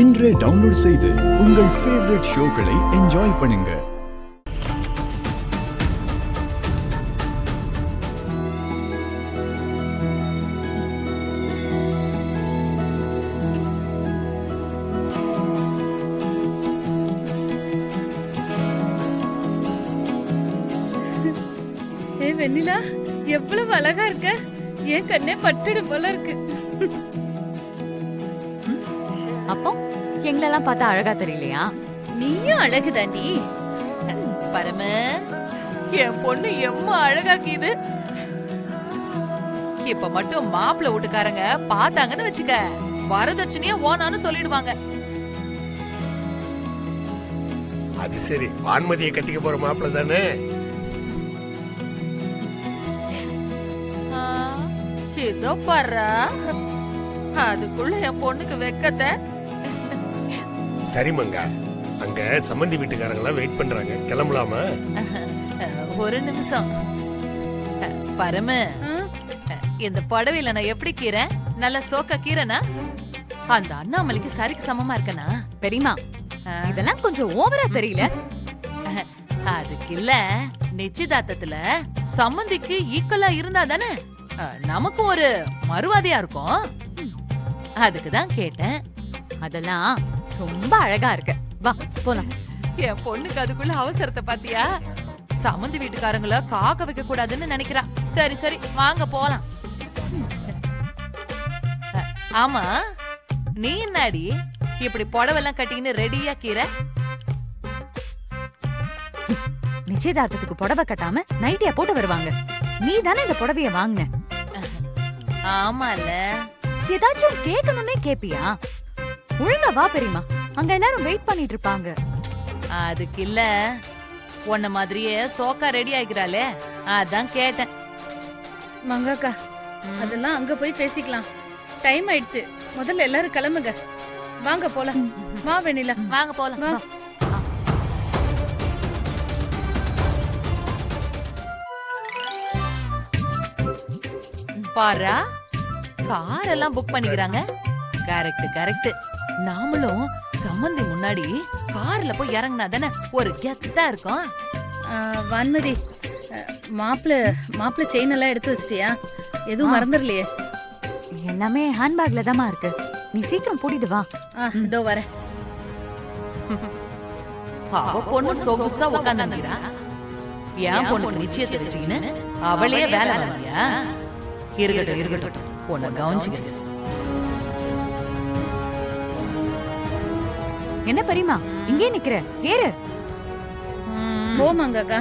இன்றே டவுன்லோட் செய்து உங்கள் ஃபேவரட் ஷோக்களை என்ஜாய் பண்ணுங்க. வெண்ணிலா, எவ்வளவு அழகா இருக்க. என் கண்ணே பட்டுடும் போல இருக்கு. அப்போ எங்களெல்லாம் பார்த்தா அழகா தெரியலையா? நீயும் அழகுதாண்டி. பரம, என் பொண்ணு எம்மா அழகாக்கிது. இப்ப மட்டும் மாப்பிள்ள வீட்டுக்காரங்க பார்த்தாங்கன்னு வச்சுக்க, வரதட்சணையா ஓனான்னு சொல்லிடுவாங்க. அது சரி, வான்மதியை கட்டிக்க போற மாப்பிள்ள தானே? ஏதோ பாரா, அதுக்குள்ள என் பொண்ணுக்கு வெக்கத்தை. சரி மங்கா, அங்க சம்பந்தி வீட்டுக்காரங்க வெயிட் பண்றாங்க, கிளம்பலாமா? ஒரு நிமிஷம். பரம, இந்த புடவையில நான் எப்படி கீரை? நல்ல சோக்கா கீரைனா? அந்த அண்ணாமலைக்கு சரிக்கு சமமா இருக்கனா? பெரியமா, இதெல்லாம் கொஞ்சம் ஓவரா தெரியல. அதுக்கு இல்ல, நிச்சயதார்த்தத்துல சம்பந்திக்கு ஈக்குவலா இருந்தா தானே நமக்கு ஒரு மறுவாதையா இருக்கும். அதுக்குதான் கேட்டேன். அதெல்லாம் ரொம்ப அழகா இருக்கு. வா போலாம். என் பொண்ணுக்கு அதுக்குள்ள அவசரத்தை பாத்தியா? சம்பந்தி வீட்டுக்காரங்கள காக்க வைக்க கூடாதுன்னு நினைக்கிறா. சரி சரி, வாங்க போலாம். ஆமா, நீ என்னாடி இப்படி புடவெல்லாம் கட்டின்னு ரெடியா கீரை? நிச்சயதார்த்தத்துக்கு புடவை கட்டாம நைட்டியா போட்டு வருவாங்க. நீ தானே இந்த புடவைய வாங்கின. ஆமால, ஏதாச்சும் கேட்கணும்னே கேப்பியா? ஒழுங்கா வா பெரியமா, அங்க எல்லாரும் வெயிட் பண்ணிட்டு இருப்பாங்க. அதுக்கு இல்ல, உன்ன மாதிரியே சோக்கா ரெடி ஆகிறாளே, அதான் கேட்டேன். மங்காக்கா, அதெல்லாம் அங்க போய் பேசிக்கலாம். டைம் ஆயிடுச்சு. முதல்ல எல்லாரும் கிளம்புங்க. வாங்க போலாம். வா வெண்ணிலா, வாங்க போலாம். வா. பாரா, கார் எல்லாம் புக் பண்ணிக்கிறாங்க. Correct correct. நாமளும் சம்பந்தி முன்னாடி கார்ல போய் இறங்கினா தானே ஒரு கெத்தா இருக்கும். வான்மதி, மாப்பிள்ள செயின் எல்லாம் எடுத்து வச்சிட்டியா? எதுவும் மறந்துடலையே? எல்லாமே ஹேண்ட்பேக்ல தாமா இருக்கு. நீ சீக்கிரம் கூட்டிட்டு வா. இதோ வரேன். அவ பொண்ணு சொகுசா உட்காந்துக்கிறா. என் பொண்ணு நிச்சயத்தை வச்சுக்கின்னு அவளே வேலை வாங்கியா? இருக்கட்டும் இருக்கட்டும், உன்னை கவனிச்சுக்க. என்ன பெரியமா, இங்கே நிக்கிற? ஏறு. போ மங்காக்கா.